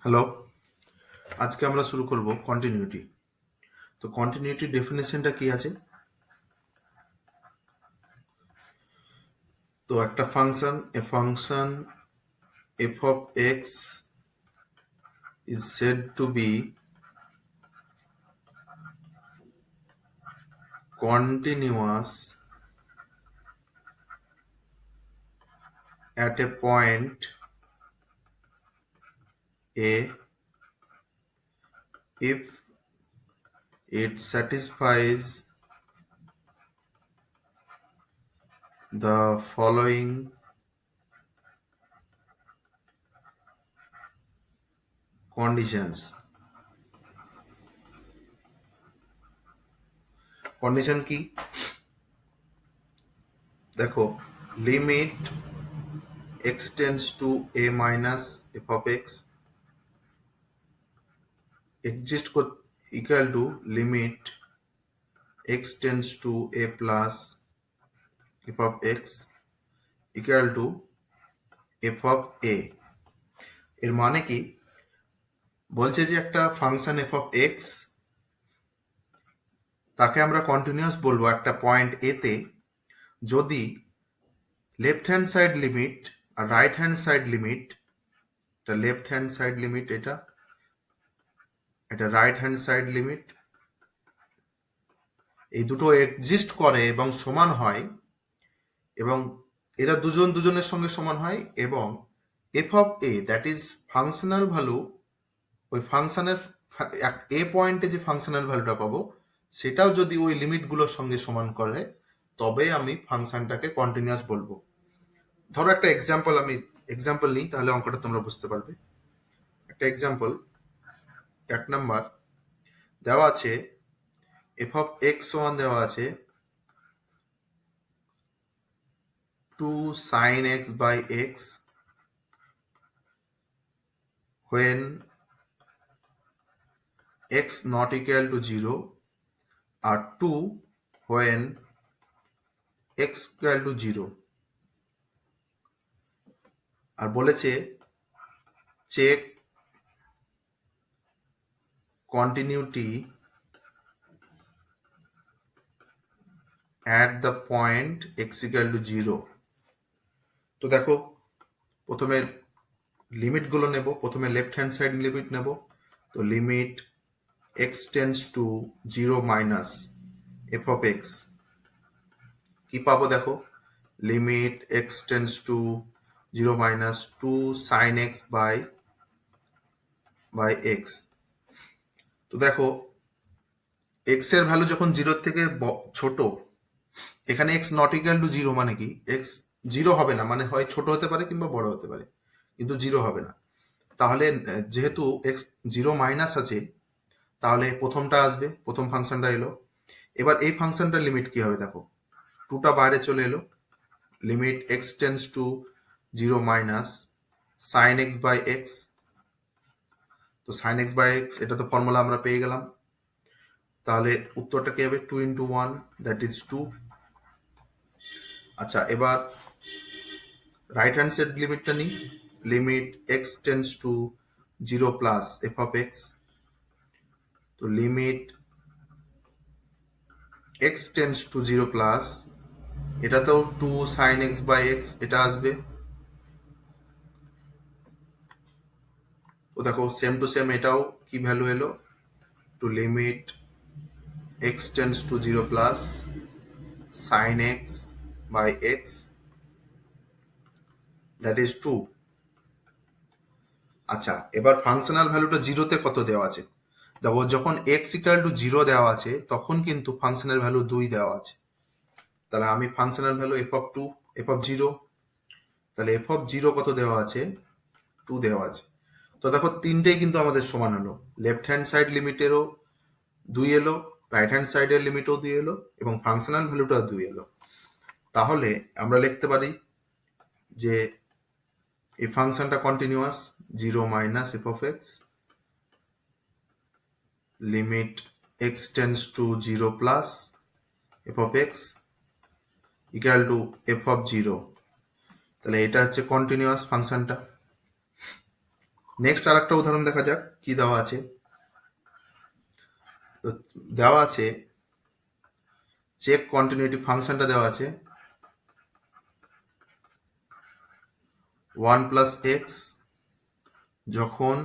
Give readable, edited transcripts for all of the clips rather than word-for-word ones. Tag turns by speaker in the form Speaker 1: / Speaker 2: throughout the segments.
Speaker 1: Hello, আজকে আমরা শুরু করব কন্টিনিউটি। তো কন্টিনিউটির ডেফিনেশনটা কি আছে? তো একটা function f of x is said to be continuous at a point a if it satisfies the following conditions. Condition কি? দেখো, limit x tends to a minus f of x exist equal to limit x tends to a plus f of x equal to f of a। এর মানে কি? বলছে যে একটা function f of x তাকে আমরা কন্টিনিউয়াস বলবো একটা পয়েন্ট a তে যদি লেফট হ্যান্ড সাইড লিমিট আর রাইট হ্যান্ড সাইড লিমিট, এটা লেফট হ্যান্ড সাইড লিমিট, এটা রাইট হ্যান্ড সাইড লিমিট, এই দুটো এক্সিস্ট করে এবং সমান হয়, এবং এরা দুজন দুজনের সঙ্গে সমান হয়, এবং f of a that is functional value, ওই ফাংশনের এ পয়েন্টে যে ফাংশনাল ভ্যালুটা পাবো সেটাও যদি ওই লিমিটগুলোর সঙ্গে সমান করে তবে আমি ফাংশনটাকে কন্টিনিউয়াস বলবো। ধরো একটা এক্সাম্পল নিই, তাহলে অঙ্কটা তোমরা বুঝতে পারবে। একটা এক্সাম্পল, 1 নাম্বার দেওয়া আছে f of x সমান দেওয়া আছে 2 sin x by x when x not equal to 0 R 2 when x equal to 0, আর বলেছে check continuity at the point x equal to 0। তো দেখো, প্রথমে লিমিটগুলো নেব, প্রথমে লেফট হ্যান্ড সাইড লিমিট নেব। তো limit x tends to 0 minus f of x, কি পাবো দেখো, limit x tends to 0 minus 2 sin x by x। তো দেখো, x এর ভ্যালু যখন 0 থেকে ছোট, এখানে x নট ইকুয়াল টু 0 মানে কি, x 0 হবে না, মানে হয় ছোট হতে পারে কিংবা বড় হতে পারে, কিন্তু 0 হবে না। তাহলে যেহেতু x 0 মাইনাস আছে, তাহলে প্রথমটা আসবে, প্রথম ফাংশনটা এলো। এবার এই ফাংশনটার লিমিট কি হবে দেখো, 2টা বাইরে চলে এলো, limit x tends to 0 minus sin x by x। তো sin x বাই x, এটা তো ফর্মুলা আমরা পেয়ে গেলাম। তাহলে উত্তরটা কি হবে, 2 into 1 দ্যাট ইজ 2। আচ্ছা, এবার রাইট হ্যান্ড সাইড লিমিটটা নিই, limit x tends to 0 plus f of x। তো limit x tends to 0 plus, এটাতেও 2 sin x বাই x এটা আসবে। তো দেখো, সেম টু সেম এটাও কি ভ্যালু এলো, two limit x tends to 0 plus sin x by x that is 2। আচ্ছা, এবার ফাংশনাল ভ্যালুটা জিরোতে কত দেওয়া আছে দেখো, যখন x ইকুয়াল টু 0 দেওয়া আছে তখন কিন্তু ফাংশনাল ভ্যালু 2 দেওয়া আছে। তাহলে আমি functional value f of 2, f of 0, তাহলে f of 0 কত দেওয়া আছে, 2 দেওয়া আছে। তো দেখো, তিনটেই কিন্তু আমাদের সমান হলো, লেফট হ্যান্ড সাইড লিমিটেরও 2 এলো, রাইট হ্যান্ড সাইডের লিমিটও 2 এলো, এবং ফাংশনাল ভ্যালুটাও 2 এলো। তাহলে আমরা লিখতে পারি যে এই ফাংশনটা continuous, 0 minus f of x, limit x tends to 0 plus f of x equal to f of 0। তাহলে এটা হচ্ছে কন্টিনিউয়াস ফাংশনটা। নেক্সট আর একটা উদাহরণ দেখা যাক কি দেওয়া আছে। তো দেওয়া আছে চেক কন্টিনিউটি ফাংশনটা দেওয়া আছে 1 প্লাস এক্স যখন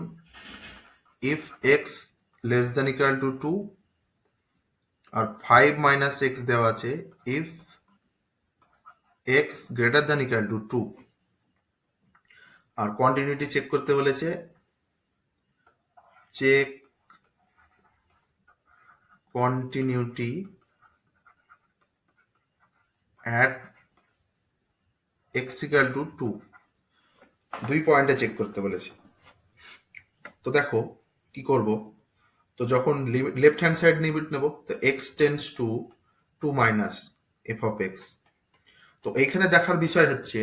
Speaker 1: if x less than equal to 2, আর 5 মাইনাস এক্স দেওয়া আছে if x greater than equal to 2। আর কন্টিনিউটি চেক করতে বলেছে check continuity at x equal to 2, 2 পয়েন্টে চেক করতে বলেছে। তো দেখো কি করব, তো যখন লেফট হ্যান্ড সাইড লিমিট নেব তো x tends to 2 minus F of X. তো এইখানে দেখার বিষয় হচ্ছে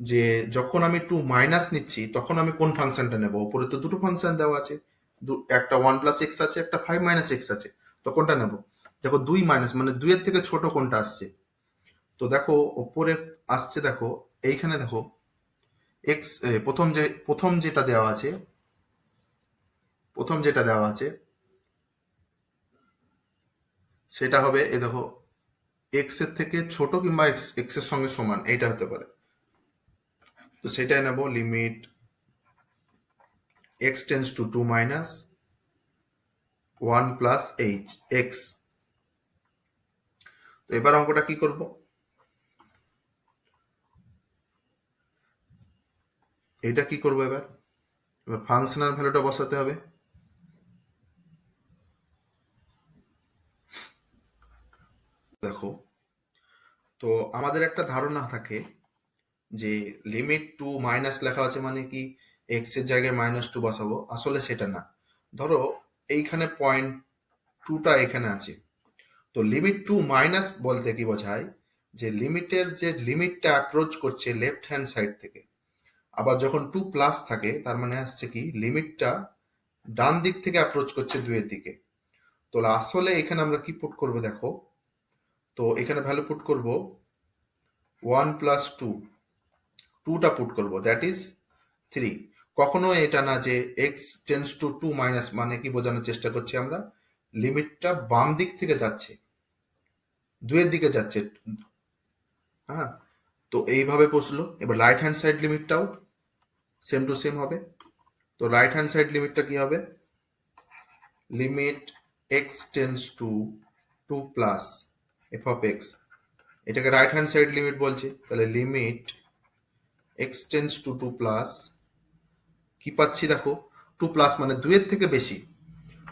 Speaker 1: যে যখন আমি 2 মাইনাস নিচ্ছি তখন আমি কোন ফাংশনটা নেব। উপরে তো দুটো ফাংশন দেওয়া আছে, একটা 1 প্লাস এক্স আছে, একটা 5 মাইনাস এক্স আছে। তো কোনটা নেব? দেখো 2 মাইনাস মানে 2 এর থেকে ছোট কোনটা আসছে। তো দেখো ওপরে আসছে, দেখো এইখানে দেখো এক্স প্রথম যেটা দেওয়া আছে, প্রথম যেটা দেওয়া আছে সেটা হবে এই দেখো এক্স এর থেকে ছোট কিংবা এক্স এক্স এর সঙ্গে সমান, এইটা হতে পারে। তো সেটাই নেব, limit X tends to 2 minus 1 plus x. তো এবার অঙ্কটা কি করব, এইটা কি করব এবার এবার ফাংশনাল ভ্যালুটা বসাতে হবে। দেখো তো আমাদের একটা ধারণা থাকে যে লিমিট 2 মাইনাস লেখা আছে মানে কি এক্স এর জায়গায় -2 বসাবো, আসলে সেটা না। ধরো এইখানে পয়েন্ট 2টা এখানে আছে, তো লিমিট 2 মাইনাস বলতে কি বোঝায় যে লিমিটের যে লিমিটটা অ্যাপ্রোচ করছে লেফট হ্যান্ড সাইড থেকে। আবার যখন 2 প্লাস থাকে তার মানে আসছে কি লিমিটটা ডান দিক থেকে অ্যাপ্রোচ করছে 2 এর দিকে। তো আসলে এখানে আমরা কি পুট করব দেখো, তো এখানে ভ্যালু পুট করব 1 প্লাস 2, 2টা পুট করব দ্যাট ইজ 3। কখনো এটা না যে এক্স টেন্স টু 2 মাইনাস মানে কি বোঝানোর চেষ্টা করছি আমরা লিমিটটা বাম দিক থেকে যাচ্ছে, 2 এর দিকে যাচ্ছে। হ্যাঁ, তো এইভাবে বসলো। এবার রাইট হ্যান্ড সাইড লিমিটটাও সেম টু সেম হবে। তো রাইট হ্যান্ড সাইড লিমিটটা কি হবে, limit X tends to 2 plus F of X, এটাকে রাইট হ্যান্ড সাইড লিমিট বলছে, তাহলে limit X tends to 2 plus কি পাচ্ছি দেখো 2 প্লাস মানে 2 এর থেকে বেশি।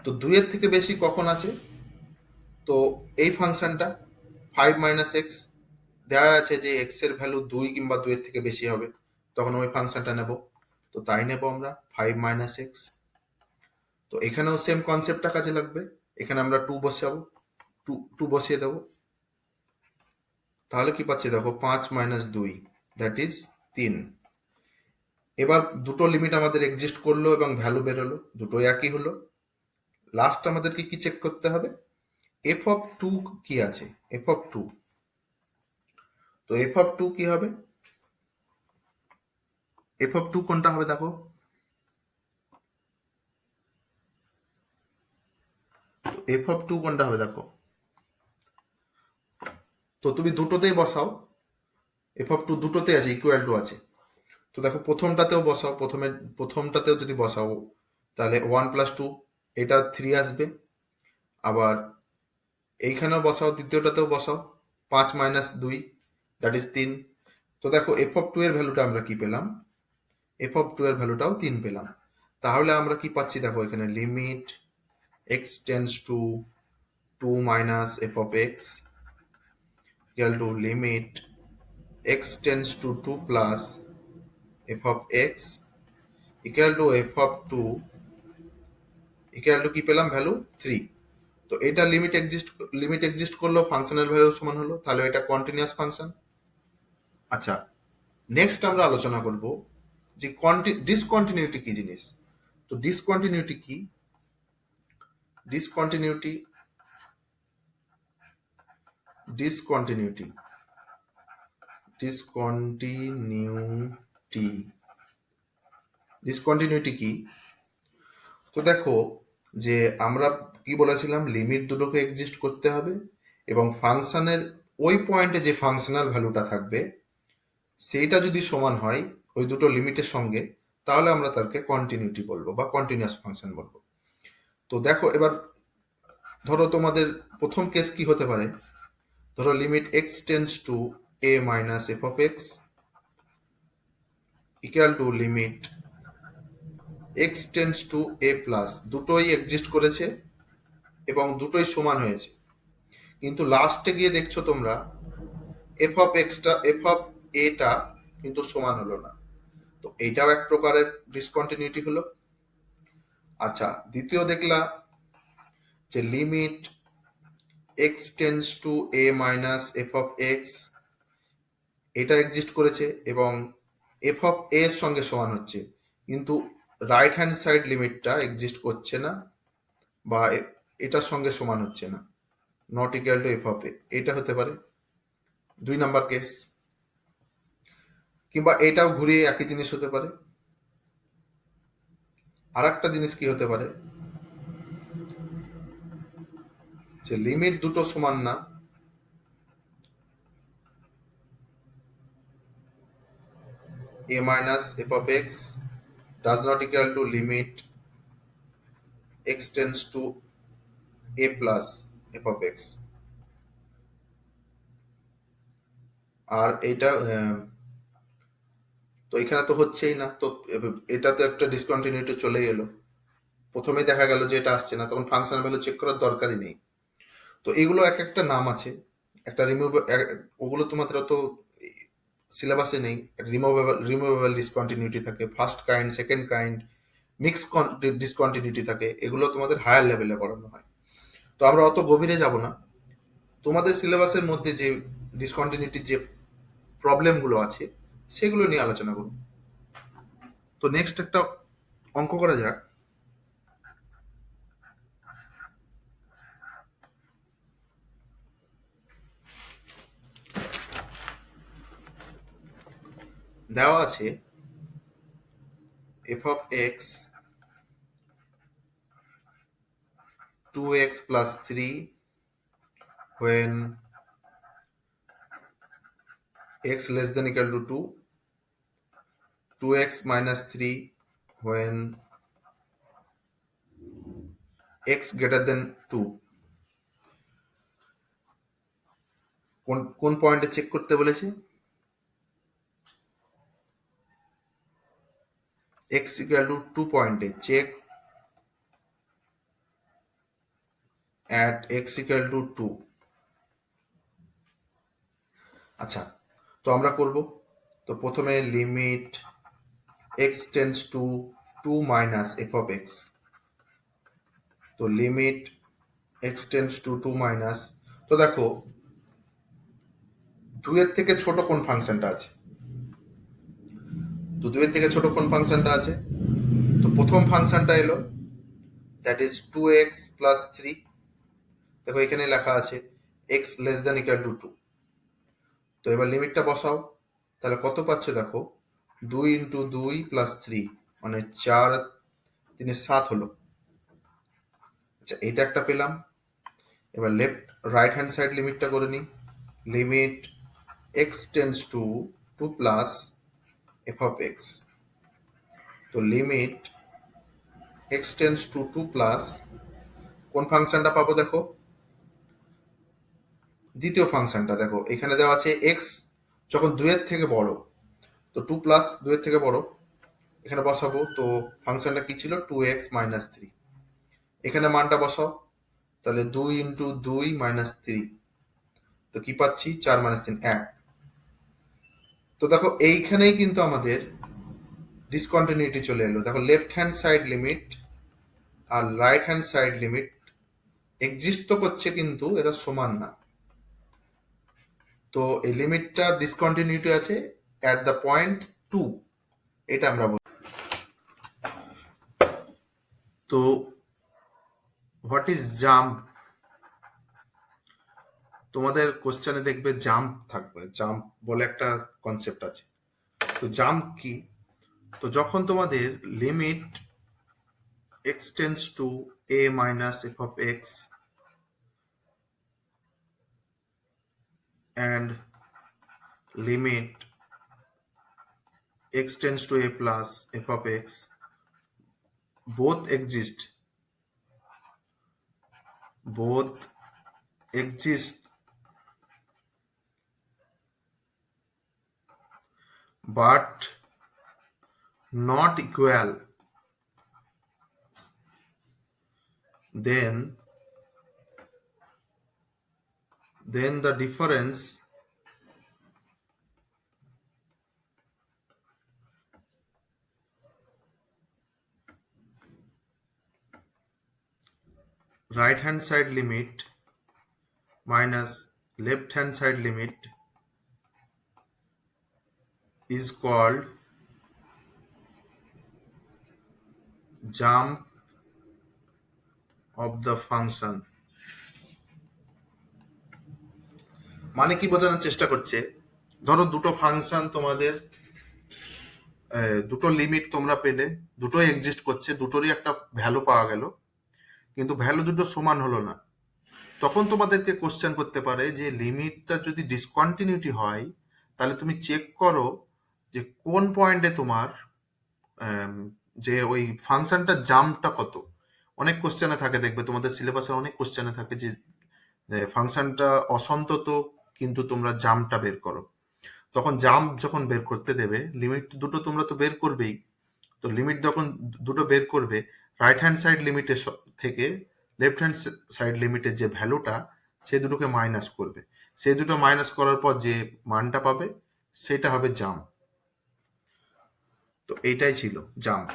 Speaker 1: তো 2 এর থেকে বেশি কখন আছে, তো এই ফাংশনটা 5 মাইনাস এক্স দেওয়া আছে যে এক্স এর ভ্যালু 2 কিংবা 2 এর থেকে বেশি হবে, তখন ওই ফাংশনটা নেব। তো তাই নেব আমরা 5 মাইনাস এক্স। তো এখানেও সেম কনসেপ্টটা কাজে লাগবে, এখানে আমরা 2 বসাবো, 2 বসিয়ে দেবো। তাহলে কি পাচ্ছি দেখো 5 মাইনাস 2 দ্যাট ইজ 3। এবার দুটো লিমিট আমাদের এক্সিস্ট করলো এবং ভ্যালু বেরোলো, দুটোই একই হলো। লাস্ট আমাদেরকে কি চেক করতে হবে, এফ অফ 2 কি আছে, এফ অফ 2। তো এফ অফ 2 কি হবে, এফ অফ 2 কোনটা হবে দেখো, এফ অফ 2 কোনটা হবে দেখো, তো তুমি দুটোতেই বসাও, এফ অফ 2 দুটোতে আছে ইকুয়াল টু আছে। তো দেখো প্রথমটাতেও বসাও, প্রথমটাতেও যদি বসাও তাহলে 1 প্লাস 2 এটা 3 আসবে। আবার এইখানেও বসাও, দ্বিতীয়টাতেও বসাও 5 মাইনাস 2 দ্যাট ইজ 3। তো দেখো এফ অফ 2 এর ভ্যালুটা আমরা কি পেলাম, এফ অফ 2 এর ভ্যালুটাও 3 পেলাম। তাহলে আমরা কি পাচ্ছি দেখো এখানে limit X tends to 2 minus F of x equal to limit X tends to 2 plus F of x equal to F of 2 equal to কি পেলাম ভ্যালু 3। তো এটা লিমিট এক্সিস্ট করলো, ফাংশনের ভ্যালু সমান হলো, তাহলে এটা কন্টিনিউয়াস ফাংশন। আচ্ছা, নেক্সট আমরা আলোচনা করব যে ডিসকন্টিনিউটি কি জিনিস। তো ডিসকন্টিনিউটি কি, ডিসকন্টিনিউটি ডিসকন্টিনিউটি ডিসকন্টিনিউটি ডিসকন্টিনিউটি কি? তো দেখো যে আমরা কি বলেছিলাম, লিমিট দুটোকে এক্সিস্ট করতে হবে এবং ফাংশনের ওই পয়েন্টে যে ফাংশনাল ভ্যালুটা থাকবে সেইটা যদি সমান হয় ওই দুটো লিমিটের সঙ্গে, তাহলে আমরা তাকে কন্টিনিউটি বলবো বা কন্টিনিউয়াস ফাংশন বলবো। তো দেখো এবার ধরো তোমাদের প্রথম কেস কি হতে পারে, ধরো limit X tends two a minus F of x equal to limit X tends two a plus, দুটোই এক্সিস্ট করেছে এবং দুটোই সমান হয়েছে, কিন্তু লাস্টে গিয়ে দেখছো তোমরা F of extra F of এটা কিন্তু সমান হলো না। তো এইটাও এক প্রকারের ডিসকন্টিনিউটি হলো। আচ্ছা, দ্বিতীয় দেখলা যে limit X tends two a minus F of x, এটা এক্সিস্ট করেছে এবং এফ অফ এ এর সঙ্গে সমান হচ্ছে, কিন্তু রাইট হ্যান্ড সাইড লিমিটটা এক্সিস্ট করছে না বা এটার সঙ্গে সমান হচ্ছে না, not equal to F of A, এটা হতে পারে 2 নম্বর কেস। কিংবা এটাও ঘুরিয়ে একই জিনিস হতে পারে। আর একটা জিনিস কি হতে পারে, যে লিমিট দুটো সমান না, a minus f of x does not equal to limit x tends to a plus f of x। আর এটা তো এখানে তো হচ্ছেই না, তো এটা তো একটা ডিসকন্টিনিউটি চলেই এলো। প্রথমেই দেখা গেল যে এটা আসছে না, তখন ফাংশন ভ্যালু চেক করার দরকারই নেই। তো এগুলো এক একটা নাম আছে, একটা ওগুলো তোমাদের অত সিলেবাসে নেই। রিমুভেবল ডিসকন্টিনিউটি থাকে, first kind, second kind, mix discontinuity থাকে, এগুলো তোমাদের হায়ার লেভেলে পড়ানো হয়। তো আমরা অত গভীরে যাব না, তোমাদের সিলেবাসের মধ্যে যে ডিসকন্টিনিউটির যে প্রবলেমগুলো আছে সেগুলো নিয়ে আলোচনা করব। তো নেক্সট একটা অঙ্ক করা যাক। দেওয়া আছে F of x 2x plus 3 when x less than equal to 2, 2x minus 3 when x greater than 2। কোন পয়েন্টে চেক করতে বলেছে? x equal to 2 পয়েন্টে check at x equal to 2। আচ্ছা, তো আমরা করব, তো প্রথমে limit x tends to 2 minus F of X, তো limit x tends to 2 minus, তো দেখো 2 এর থেকে ছোট কোন ফাংশনটা আছে, তো 2 এর থেকে ছোট কোন ফাংশনটা আছে, তো প্রথম ফাংশনটা এলো দ্যাট ইজ 2x প্লাস 3। দেখো এখানে লেখা আছে x less than equal to 2। তো এবার লিমিটটা বসাও, তাহলে কত পাচ্ছে দেখো, 2 ইন্টু 2 প্লাস 3 মানে 4 3 7 হলো। আচ্ছা, এটা একটা পেলাম। এবার রাইট হ্যান্ড সাইড লিমিটটা করে নিই, limit x tends to 2 plus F of X, তো limit x tends to 2 plus কোন ফাংশনটা পাবো দেখো, দ্বিতীয় ফাংশনটা। দেখো এখানে দেওয়া আছে x যখন 2 এর থেকে বড়, তো 2 প্লাস 2 এর থেকে বড়, এখানে বসাবো। তো ফাংশনটা কি ছিল, 2x মাইনাস 3, এখানে মানটা বসাও, তাহলে 2 ইন্টু 2 মাইনাস 3, তো কি পাচ্ছি 4 মাইনাস 3 1। তো দেখো এইখানেই কিন্তু আমাদের ডিসকন্টিনিউটি চলে এলো। দেখো লেফট হ্যান্ড সাইড লিমিট আর right hand side limit exist তো করছে কিন্তু এরা সমান না। তো এই লিমিটটা ডিসকন্টিনিউটি আছে অ্যাট দ্য পয়েন্ট 2, এটা আমরা বলি। তো হোয়াট ইজ জাম্প, তোমাদের কোশ্চেনে দেখবে জাম্প থাকবে, জাম্প বলে একটা কনসেপ্ট আছে। তো জাম্প কি, তো যখন তোমাদের limit x tends two a minus f of x and limit x tends to a plus f of x both exist but not equal, then the difference right hand side limit minus left hand side limit is called jump of the function. মানে কি বোঝানোর চেষ্টা করছে, ধরো দুটো function তোমাদের, দুটো limit তোমরা পেলে, দুটোই এক্সিস্ট করছে, দুটোরই একটা ভ্যালু পাওয়া গেল, কিন্তু ভ্যালু দুটো সমান হলো না। তখন তোমাদেরকে কোশ্চেন করতে পারে যে লিমিটটা যদি ডিসকন্টিনিউটি হয় তাহলে তুমি চেক করো যে কোন পয়েন্টে তোমার যে ওই ফাংশনটা জাম্পটা কত। অনেক কোশ্চেনে থাকে, দেখবে তোমাদের সিলেবাসে অনেক কোশ্চেনে থাকে যে ফাংশনটা অসন্তত কিন্তু তোমরা জাম্পটা বের করো। তখন জাম্প যখন বের করতে দেবে, লিমিট দুটো তোমরা তো বের করবেই, তো লিমিট যখন দুটো বের করবে, রাইট হ্যান্ড সাইড লিমিটের থেকে লেফট হ্যান্ড সাইড লিমিটের যে ভ্যালুটা, সেই দুটোকে মাইনাস করবে। সেই দুটো মাইনাস করার পর যে মানটা পাবে সেটা হবে জাম্প। তো এইটাই ছিল জাম্প।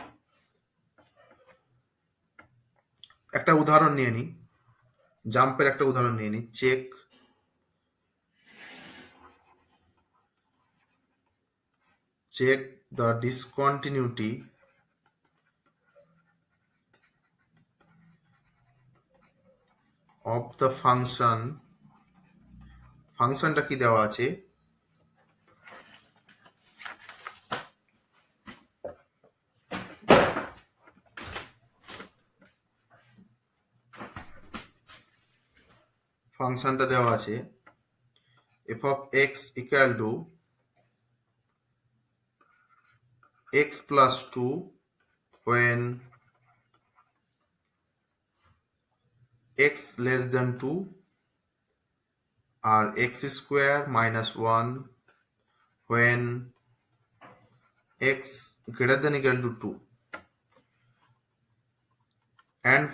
Speaker 1: একটা উদাহরণ নিয়ে নিই, জাম্পের একটা উদাহরণ নিয়ে নিই। Check the discontinuity of the ফাংশনটা কি দেওয়া আছে, ফাংশনটা দেওয়া আছে f of x equal to x plus 2 when x less than 2 R x square minus 1 when x greater than equal to 2 and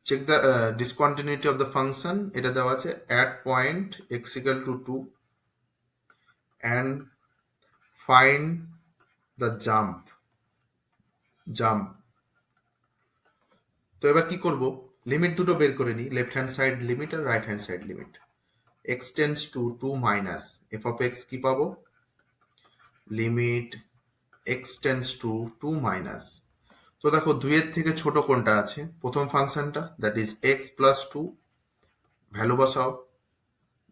Speaker 1: check the discontinuity of the function, এটা দেওয়া আছে at point x equal to 2 and find the jump. তো এবার কি করব, limit দুটো বের করে নিই, লেফট হ্যান্ড সাইড লিমিট আর right hand side limit. x tends to 2 minus f of x কি পাবো, limit x tends to 2 minus. তো দেখো দুইয়ের থেকে ছোট কোনটা আছে, প্রথম ফাংশনটা, that is x plus 2, value বসাও,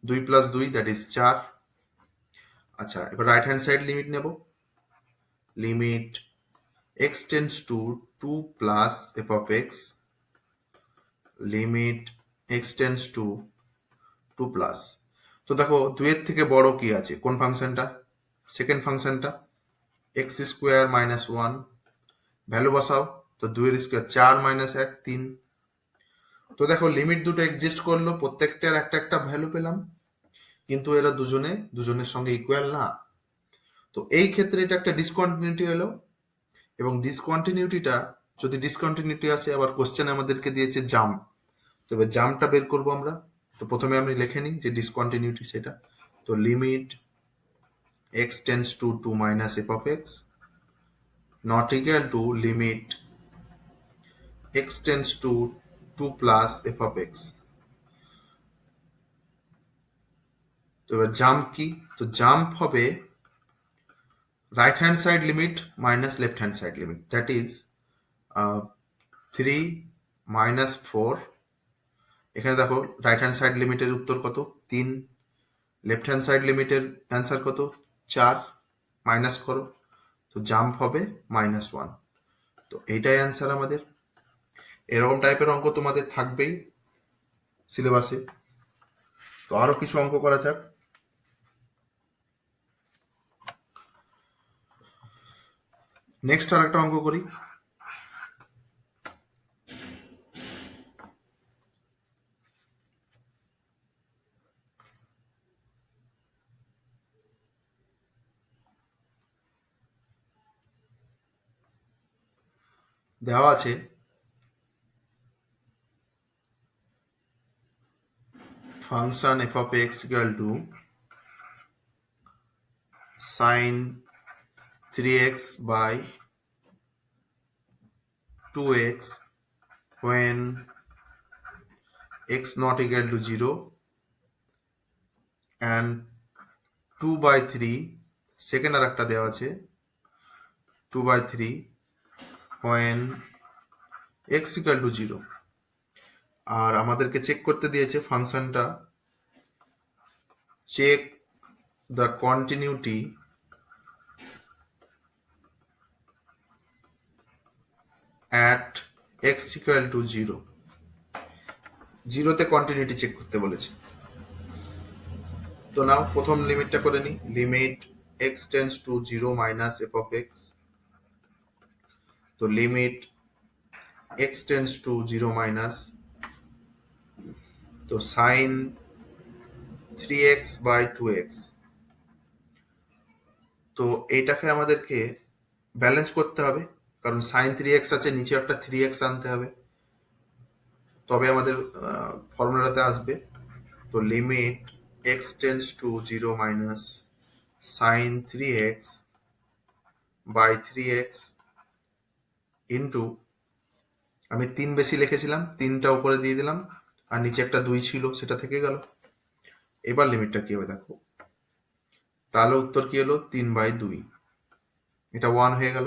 Speaker 1: 2 প্লাস 2 দ্যাট ইজ 4। আচ্ছা, এবার রাইট হ্যান্ড সাইড লিমিট নেব, limit x tends to 2 plus f of x, limit x tends to 2 plus. তো দেখো দুইয়ের থেকে বড় কি আছে, কোন ফাংশনটা, সেকেন্ড ফাংশনটা, x স্কোয়ার মাইনাস 1, ভ্যালু বসাও, তো 2 এর স্কোয়ার 4 মাইনাস 1 3। তো দেখো লিমিট দুটো এক্সিস্ট করলো, প্রত্যেকটার একটা একটা ভ্যালু পেলাম, কিন্তু এরা দুজনের সঙ্গে ইকুয়াল না। তো এই ক্ষেত্রে এটা একটা ডিসকন্টিনিউটি হলো, এবং ডিসকন্টিনিউটিটা যদি ডিসকন্টিনিউটি আসে, আবার কোশ্চেন আমাদেরকে দিয়েছে জাম্প, তবে জাম্পটা বের করবো আমরা। তো প্রথমে আমি লিখে নিই যে ডিসকন্টিনিউটি সেটা, তো limit x tends to 2 minus f of x not equal to limit x tends to 2 plus f of x। তো এবার জাম্প কি, তো জাম্প হবে right hand side limit minus left hand side limit, that is 3 minus 4। এখানে দেখো right hand side লিমিটের উত্তর কত, 3, লেফট হ্যান্ড সাইড লিমিটের অ্যান্সার কত, 4, মাইনাস করো, তো জাম্প হবে -1। তো এইটাই অ্যান্সার আমাদের। এরকম টাইপের অঙ্ক তোমাদের থাকবেই সিলেবাসে। তো আরো কিছু অঙ্ক করা যাক। নেক্সট আর একটা অঙ্ক করি। দেওয়া আছে function f of x equal to sin 3x by 2x when x not equal to 0 and 2/3 second আর একটা দেওয়া আছে 2/3 when x equal to 0। আর আমাদেরকে চেক করতে দিয়েছে ফাংশনটা check the continuity at x equal to 0। জিরোতে কন্টিনিউটি চেক করতে বলেছে। তো নাও প্রথম লিমিটটা করে নিই, limit x tends to 0 minus f of x। তো limit x tends to 0 minus, তো সাইন 3x বাই 2x। তো এইটাকে আমাদেরকে ব্যালেন্স করতে হবে, কারণ সাইন 3x আছে, নিচে একটা 3x আনতে হবে, তবে আমাদের ফর্মুলাতে আসবে। তো limit x tends to 0 minus sine 3x by 3x into, আমি 3 বেশি লিখেছিলাম, 3টা উপরে দিয়ে দিলাম, আর নিচে একটা 2 ছিল সেটা থেকে গেল। এবার লিমিটটা কি হবে দেখো, তাহলে উত্তর কি হলো 3/2, এটা 1 হয়ে গেল।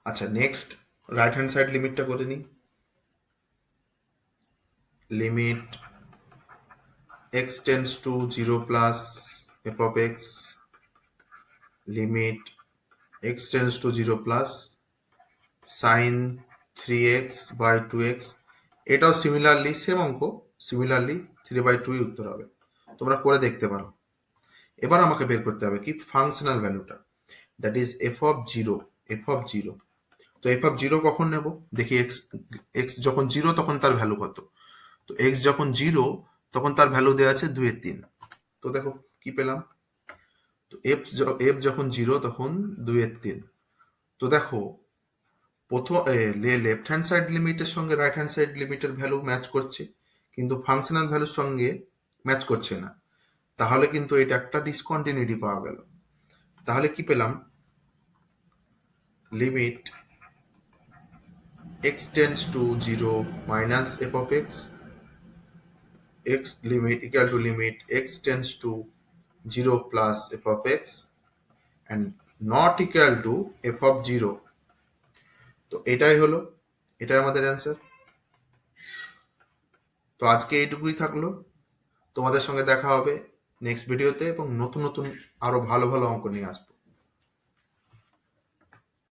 Speaker 1: আচ্ছা নেক্সট রাইট হ্যান্ড সাইড লিমিটটা করে নিই, limit x tends to 0 plus f of x, limit x tends to 0 plus sine 3x by 2x। এটাও সিমিলারলি সেম অঙ্ক, সিমিলারলি 3/2 উত্তর হবে, তোমরা করে দেখতে পারো। এবার আমাকে বের করতে হবে কি ফাংশনাল ভ্যালুটা, that is F of zero. F of zero, তো এফ অফ জিরো কখন নেব দেখি, এক্স এক্স যখন জিরো তখন তার ভ্যালু কত। তো এক্স যখন জিরো তখন তার ভ্যালু দেওয়া আছে 2/3। তো দেখো কি পেলাম, তো এফ যখন জিরো তখন 2/3। তো দেখো প্রথম লেফট হ্যান্ড সাইড লিমিটের সঙ্গে রাইট হ্যান্ড সাইড লিমিটের ভ্যালু ম্যাচ করছে, কিন্তু ফাংশনাল ভ্যালুর সঙ্গে ম্যাচ করছে না, তাহলে কিন্তু এটা একটা ডিসকন্টিনিউটি পাওয়া গেল। তাহলে কি পেলাম, limit x tends to 0 minus f of x limit equal to limit x tends to 0 plus f of x and not equal to f of 0। তো এটাই হলো, এটাই আমাদের অ্যান্সার। তো আজকে এইটুকুই থাকলো, তোমাদের সঙ্গে দেখা হবে নেক্সট ভিডিওতে, এবং নতুন নতুন আরো ভালো ভালো অঙ্ক নিয়ে আসবো।